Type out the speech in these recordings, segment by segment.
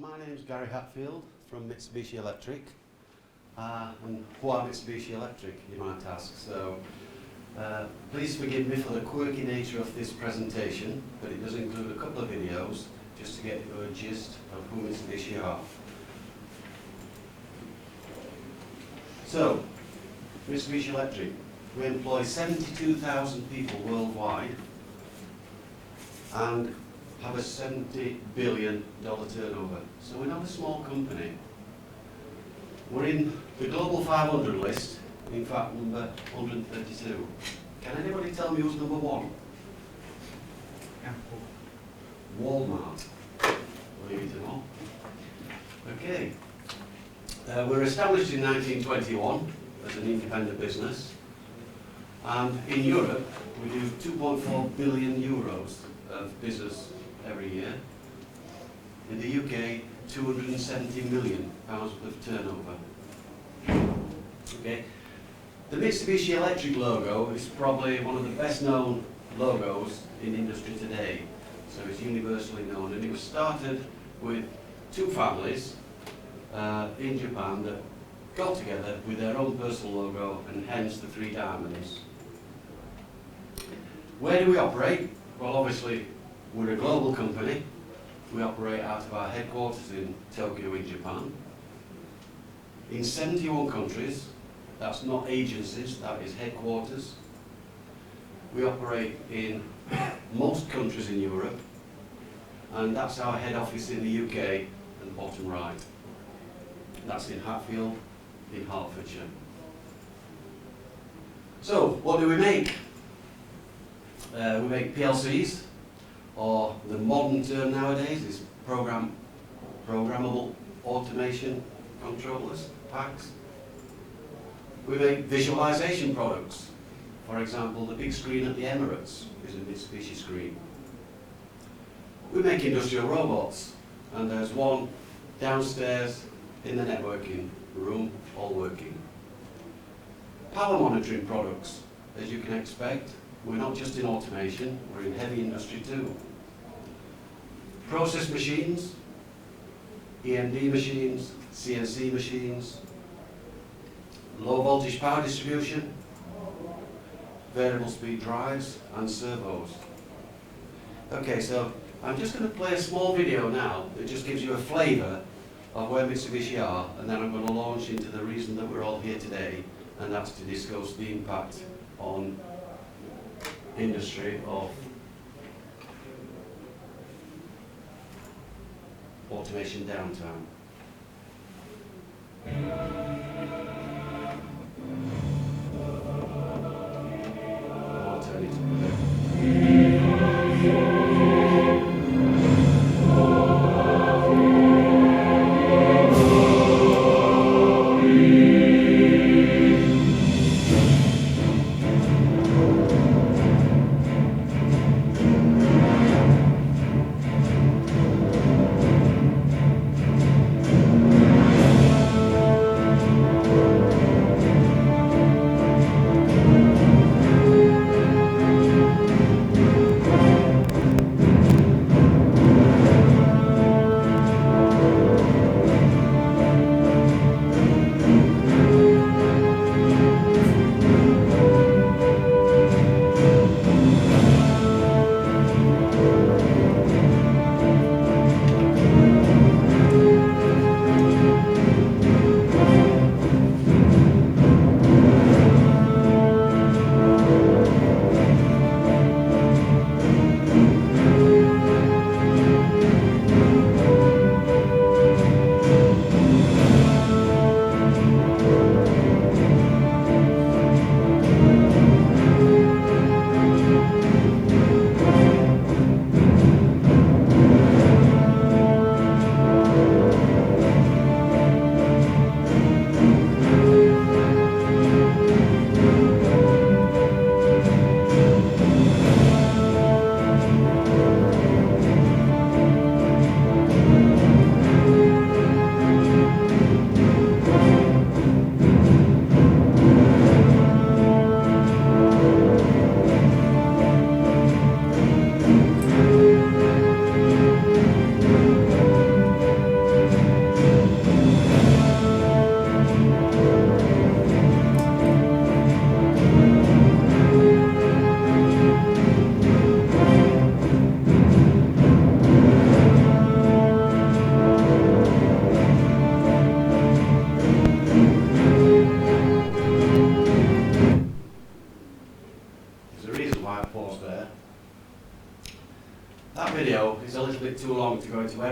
My name's Gary Hatfield from Mitsubishi Electric. And why Mitsubishi Electric, you might ask. So, please forgive me for the quirky nature of this presentation, but it does include a couple of videos just to get you a gist of who Mitsubishi are. So, Mitsubishi Electric, we employ 72,000 people worldwide and have a $70 billion turnover. So we're not a small company. We're in the Global 500 list, in fact number 132. Can anybody tell me who's number one? Walmart. Leave it to all. Okay. We're established in 1921 as an independent business. And in Europe, we do 2.4 billion euros of business every year. In the UK, 270 million pounds worth of turnover. Okay. The Mitsubishi Electric logo is probably one of the best known logos in industry today. So it's universally known, and it was started with two families in Japan that got together with their own personal logo, and hence the three diamonds. Where do we operate? Well, obviously, we're a global company. We operate out of our headquarters in Tokyo in Japan. In 71 countries, that's not agencies, that is headquarters. We operate in most countries in Europe, and that's our head office in the UK, at the bottom right. That's in Hatfield, in Hertfordshire. So, what do we make? We make PLCs, or the modern term nowadays is programmable automation controllers, packs. We make visualization products. For example, the big screen at the Emirates is a Mitsubishi screen. We make industrial robots, and there's one downstairs in the networking room, all working. Power monitoring products, as you can expect. We're not just in automation, we're in heavy industry too. Process machines, EMD machines, CNC machines, low voltage power distribution, variable speed drives and servos. Okay, so I'm just going to play a small video now that just gives you a flavour of where Mitsubishi are, and then I'm going to launch into the reason that we're all here today, and that's to discuss the impact on industry of automation downtime. I'll turn it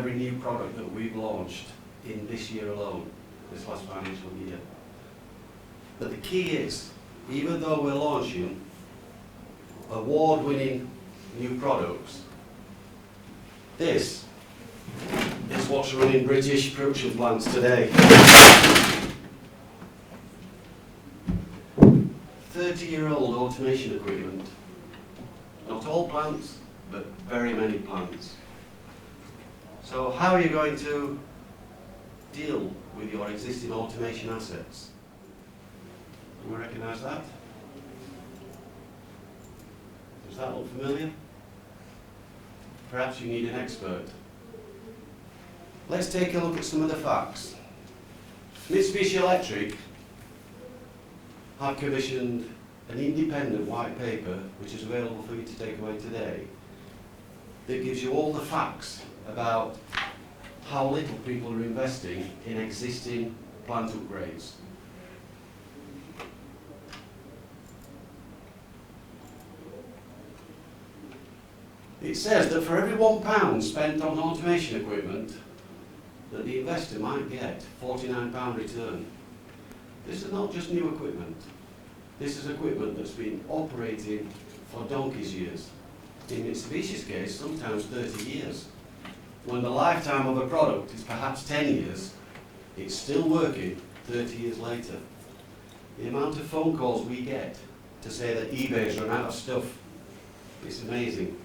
every new product that we've launched in this year alone, this last financial year. But the key is, even though we're launching award-winning new products, this is what's running British production plants today. 30-year-old automation equipment. Not all plants, but very many plants. So how are you going to deal with your existing automation assets? Do you recognise that? Does that look familiar? Perhaps you need an expert. Let's take a look at some of the facts. Mitsubishi Electric have commissioned an independent white paper, which is available for you to take away today, that gives you all the facts about how little people are investing in existing plant upgrades. It says that for every £1 spent on automation equipment, that the investor might get £49 return. This is not just new equipment. This is equipment that's been operating for donkey's years. In Mitsubishi's case, sometimes 30 years. When the lifetime of a product is perhaps 10 years, it's still working 30 years later. The amount of phone calls we get to say that eBay's run out of stuff, it's amazing.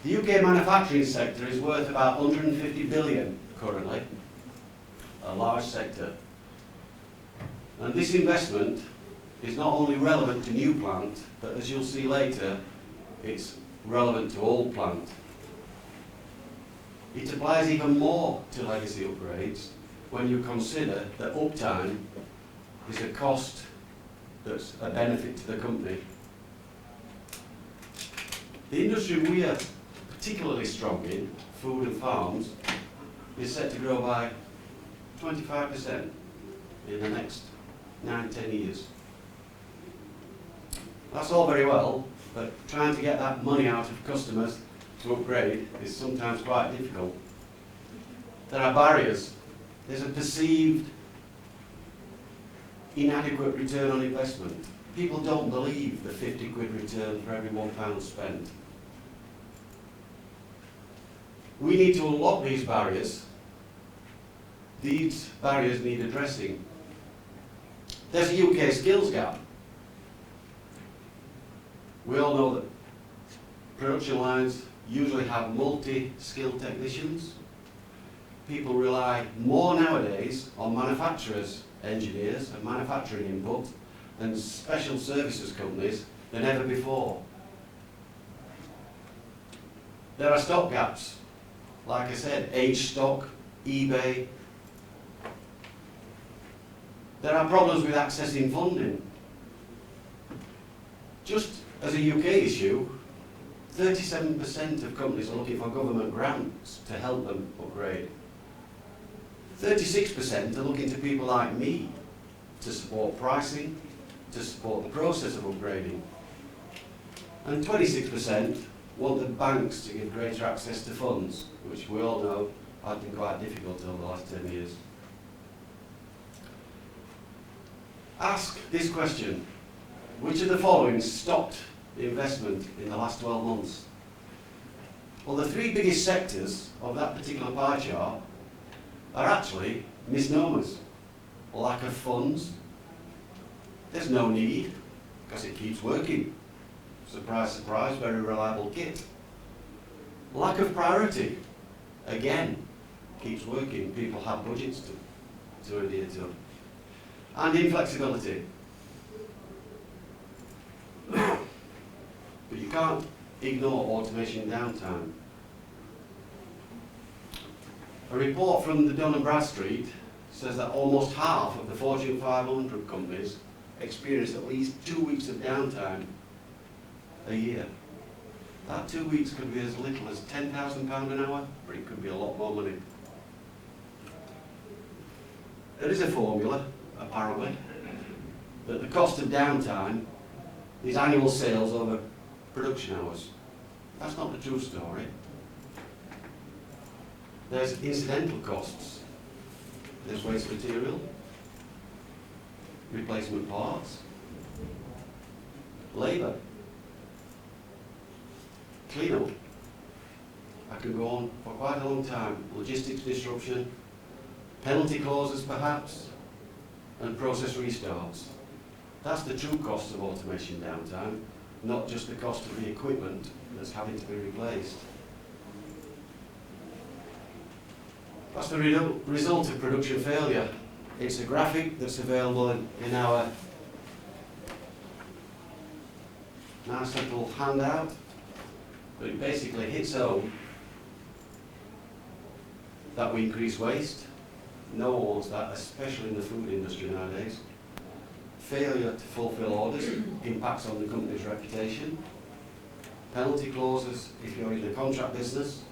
The UK manufacturing sector is worth about 150 billion currently, a large sector. And this investment is not only relevant to new plant, but as you'll see later, it's relevant to old plant. It applies even more to legacy upgrades when you consider that uptime is a cost that's a benefit to the company. The industry we are particularly strong in, food and farms, is set to grow by 25% in the next 9-10 years. That's all very well, but trying to get that money out of customers to upgrade is sometimes quite difficult. There are barriers. There's a perceived inadequate return on investment. People don't believe the 50 quid return for every £1 spent. We need to unlock these barriers. These barriers need addressing. There's a UK skills gap. We all know that production lines usually have multi-skilled technicians. People rely more nowadays on manufacturers, engineers and manufacturing input and special services companies than ever before. There are stock gaps. Like I said, aged stock, eBay. There are problems with accessing funding. Just as a UK issue, 37% of companies are looking for government grants to help them upgrade. 36% are looking to people like me to support pricing, to support the process of upgrading. And 26% want the banks to give greater access to funds, which we all know has been quite difficult over the last 10 years. Ask this question: which of the following stopped the investment in the last 12 months? Well, the three biggest sectors of that particular pie chart are actually misnomers. Lack of funds. There's no need, because it keeps working. Surprise, surprise, very reliable kit. Lack of priority. Again, keeps working. People have budgets to adhere to. And inflexibility. But you can't ignore automation downtime. A report from the Dun & Bradstreet says that almost half of the Fortune 500 companies experience at least 2 weeks of downtime a year. That 2 weeks could be as little as £10,000 an hour, but it could be a lot more money. There is a formula, apparently, that the cost of downtime is annual sales over production hours. That's not the true story. There's incidental costs. There's waste material, replacement parts, labour, clean-up. I could go on for quite a long time. Logistics disruption, penalty clauses perhaps, and process restarts. That's the true cost of automation downtime, not just the cost of the equipment that's having to be replaced. That's the result of production failure. It's a graphic that's available in our nice little handout, but it basically hits home that we increase waste. No one wants that, especially in the food industry nowadays. Failure to fulfill orders impacts on the company's reputation. Penalty clauses if you're in the contract business.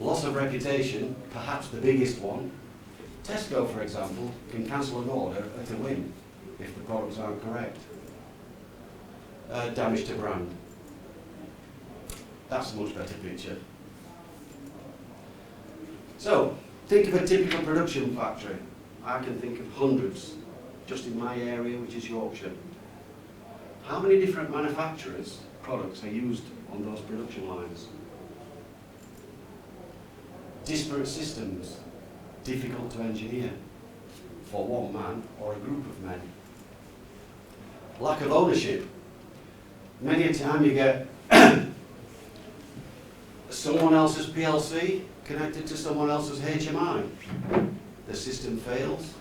Loss of reputation, perhaps the biggest one. Tesco, for example, can cancel an order at a whim if the products aren't correct. Damage to brand. That's a much better picture. So, think of a typical production factory. I can think of hundreds, just in my area, which is Yorkshire. How many different manufacturers' products are used on those production lines? Disparate systems, difficult to engineer for one man or a group of men. Lack of ownership. Many a time you get someone else's PLC connected to someone else's HMI. The system fails.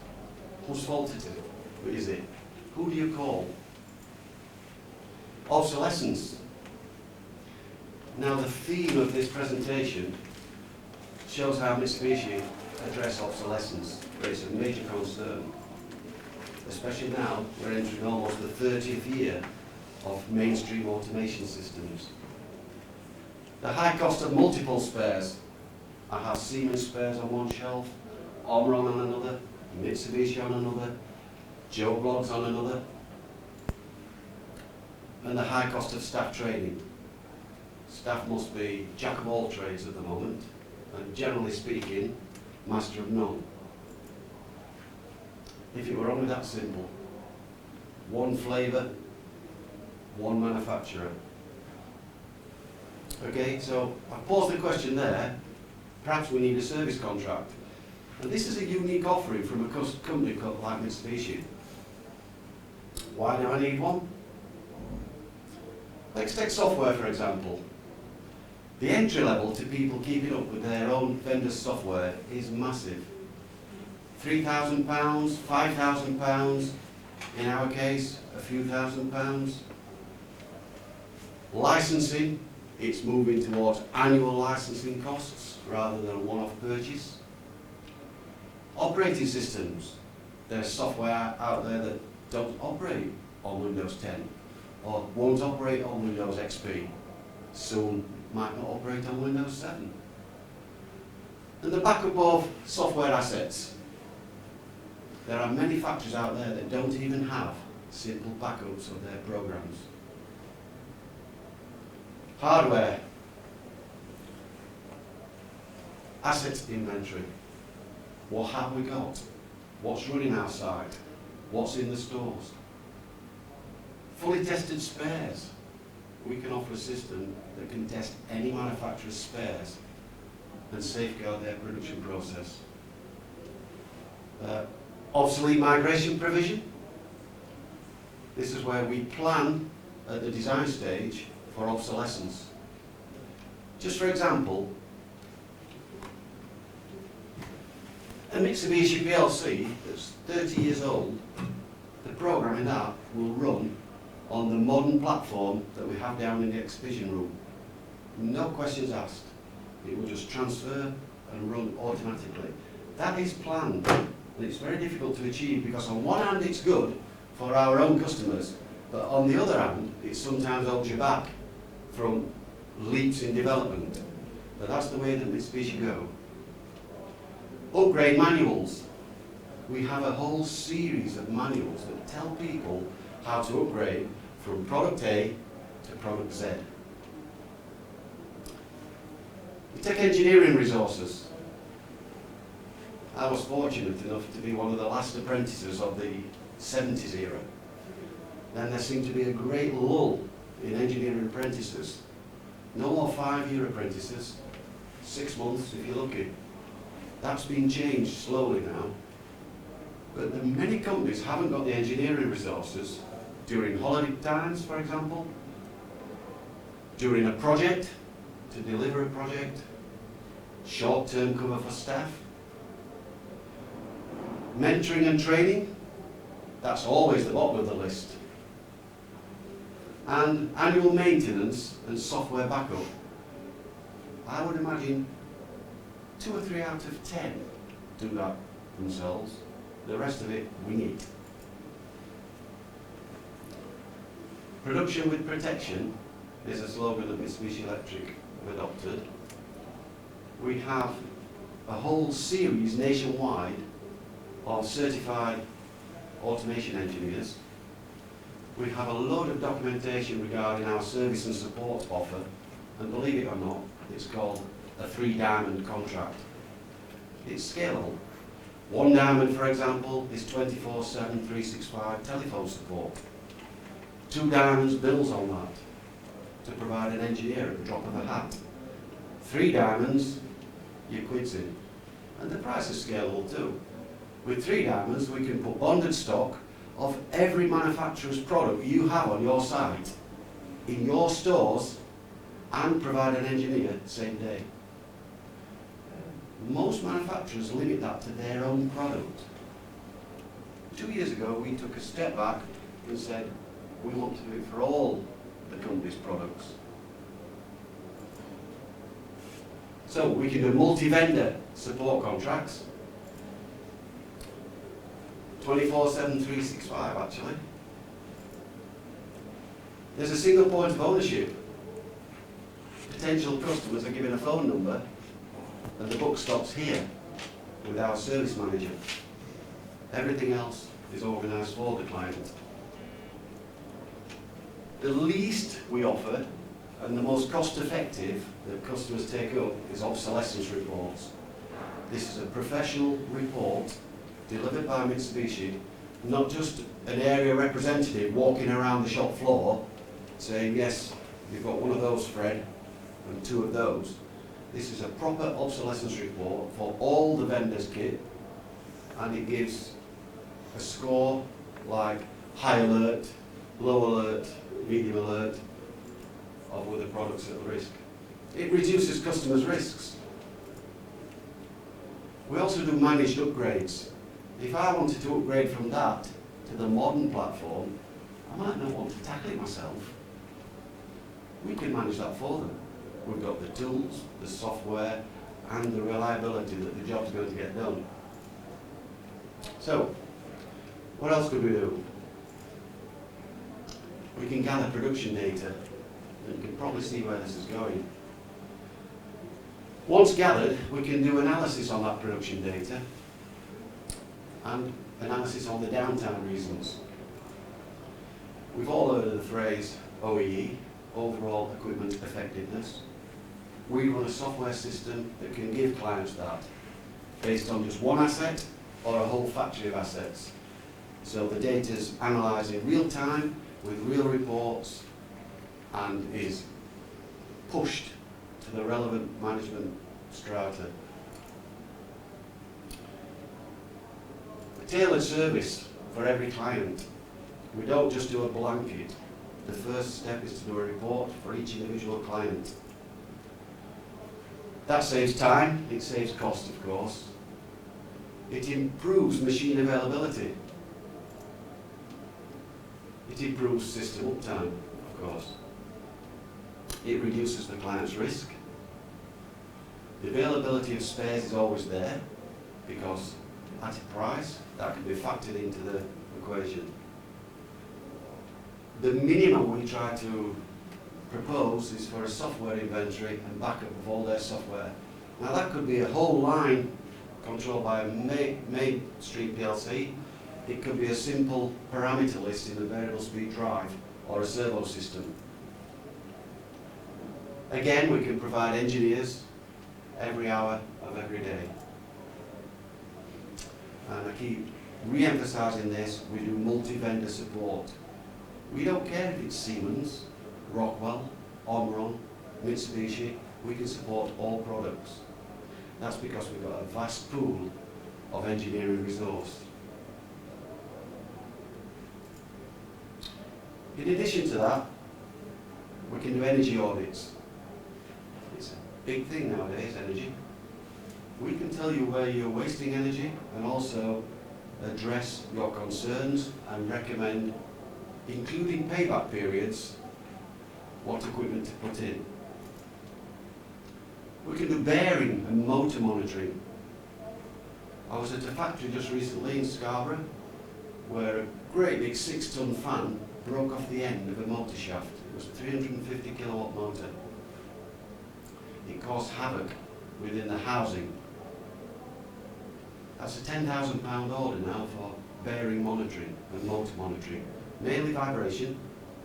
Whose fault is it? Who is it? Who do you call? Obsolescence. Now the theme of this presentation shows how Mitsubishi address obsolescence, but it's a major concern. Especially now, we're entering almost the 30th year of mainstream automation systems. The high cost of multiple spares. I have Siemens spares on one shelf, Omron on another, Mitsubishi on another, Joe Bloggs on another. And the high cost of staff training. Staff must be jack of all trades at the moment, and generally speaking, master of none. If it were only that simple, one flavour, one manufacturer. Okay, so I've paused the question there. Perhaps we need a service contract. And this is a unique offering from a company like Mitsubishi. Why do I need one? Let's take software, for example. The entry level to people keeping up with their own vendor's software is massive. £3,000, £5,000, in our case, a few £1,000s. Licensing, it's moving towards annual licensing costs rather than a one-off purchase. Operating systems, there's software out there that don't operate on Windows 10 or won't operate on Windows XP, soon might not operate on Windows 7. And the backup of software assets. There are many factories out there that don't even have simple backups of their programs. Hardware. Asset inventory. What have we got? What's running our site? What's in the stores? Fully tested spares. We can offer a system that can test any manufacturer's spares and safeguard their production process. Obsolete migration provision. This is where we plan at the design stage for obsolescence. Just for example, a Mitsubishi PLC that's 30 years old, the program in that will run on the modern platform that we have down in the exhibition room. No questions asked. It will just transfer and run automatically. That is planned, and it's very difficult to achieve because on one hand it's good for our own customers, but on the other hand it sometimes holds you back from leaps in development. But that's the way that Mitsubishi go. Upgrade manuals. We have a whole series of manuals that tell people how to upgrade from product A to product Z. We Take engineering resources. I was fortunate enough to be one of the last apprentices of the 70s era. Then there seemed to be a great lull in engineering apprentices. No more 5-year apprentices, 6 months if you're lucky. That's been changed slowly now. But many companies haven't got the engineering resources during holiday times, for example, during a project, to deliver a project, short-term cover for staff, mentoring and training, that's always the bottom of the list, and annual maintenance and software backup. I would imagine 2 or 3 out of 10 do that themselves. The rest of it, wing it. Production with protection is a slogan that Mitsubishi Electric have adopted. We have a whole series nationwide of certified automation engineers. We have a load of documentation regarding our service and support offer, and believe it or not, it's called a 3-diamond contract. It's scalable. 1 diamond, for example, is 24/7, 365 telephone support. 2 diamonds bills on that to provide an engineer at the drop of a hat. 3 diamonds, you're quids in. And the price is scalable too. With 3 diamonds, we can put bonded stock of every manufacturer's product you have on your site, in your stores, and provide an engineer same day. Most manufacturers limit that to their own product. 2 years ago, we took a step back and said, we want to do it for all the company's products. So we can do multi-vendor support contracts, 24/7, 365 actually. There's a single point of ownership. Potential customers are given a phone number and the buck stops here with our service manager. Everything else is organised for the client. The least we offer and the most cost effective that customers take up is obsolescence reports. This is a professional report delivered by Mitsubishi, not just an area representative walking around the shop floor saying, yes, you've got one of those, Fred, and 2 of those. This is a proper obsolescence report for all the vendors' kit, and it gives a score like high alert, low alert, medium alert of whether products at risk. It reduces customers' risks. We also do managed upgrades. If I wanted to upgrade from that to the modern platform, I might not want to tackle it myself. We can manage that for them. We've got the tools, the software, and the reliability that the job's going to get done. So, what else could we do? We can gather production data, and you can probably see where this is going. Once gathered, we can do analysis on that production data and analysis on the downtime reasons. We've all heard of the phrase OEE, overall equipment effectiveness. We run a software system that can give clients that based on just one asset or a whole factory of assets. So the data is analysed in real time with real reports and is pushed to the relevant management strata. A tailored service for every client. We don't just do a blanket. The first step is to do a report for each individual client. That saves time, it saves cost of course. It improves machine availability. It improves system uptime, of course. It reduces the client's risk. The availability of spares is always there because at a price that can be factored into the equation. The minimum we try to propose is for a software inventory and backup of all their software. Now that could be a whole line controlled by a Main Street PLC. It could be a simple parameter list in a variable speed drive or a servo system. Again, we can provide engineers every hour of every day. And I keep re-emphasising this, we do multi-vendor support. We don't care if it's Siemens, Rockwell, Omron, Mitsubishi, we can support all products. That's because we've got a vast pool of engineering resource. In addition to that, we can do energy audits. It's a big thing nowadays, energy. We can tell you where you're wasting energy and also address your concerns and recommend, including payback periods, what equipment to put in. We can do bearing and motor monitoring. I was at a factory just recently in Scarborough where a great big 6-ton fan broke off the end of a motor shaft. It was a 350 kilowatt motor. It caused havoc within the housing. That's a £10,000 order now for bearing monitoring and motor monitoring. Mainly vibration,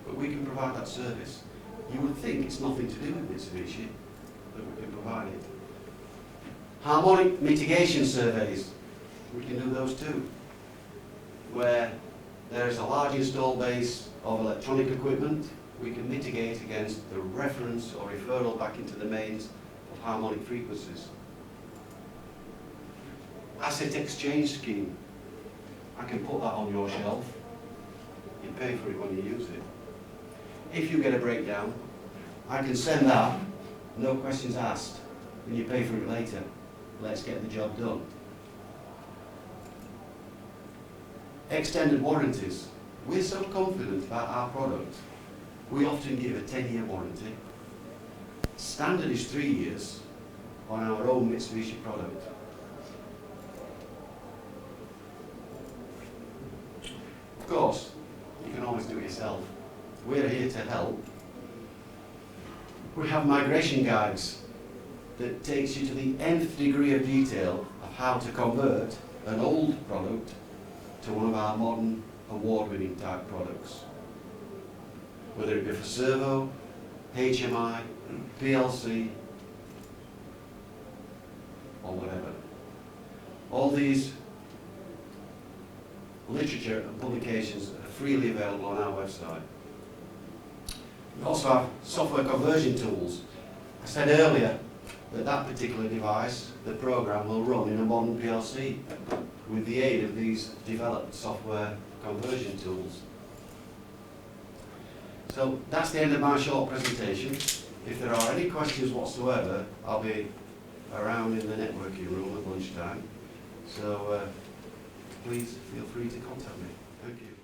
but we can provide that service. You would think it's nothing to do with Mitsubishi, but we can provide it. Harmonic mitigation surveys, we can do those too, where there is a large installed base of electronic equipment, we can mitigate against the reference or referral back into the mains of harmonic frequencies. Asset exchange scheme, I can put that on your shelf, you pay for it when you use it. If you get a breakdown, I can send that, no questions asked, and you pay for it later. Let's get the job done. Extended warranties. We're so confident about our product, we often give a 10-year warranty. Standard is 3 years on our own Mitsubishi product. Of course, you can always do it yourself. We're here to help. We have migration guides that takes you to the nth degree of detail of how to convert an old product to one of our modern award-winning type products. Whether it be for servo, HMI, PLC, or whatever. All these literature and publications are freely available on our website. We also have software conversion tools. I said earlier that that particular device, the program, will run in a modern PLC with the aid of these developed software conversion tools. So that's the end of my short presentation. If there are any questions whatsoever, I'll be around in the networking room at lunchtime. So please feel free to contact me. Thank you.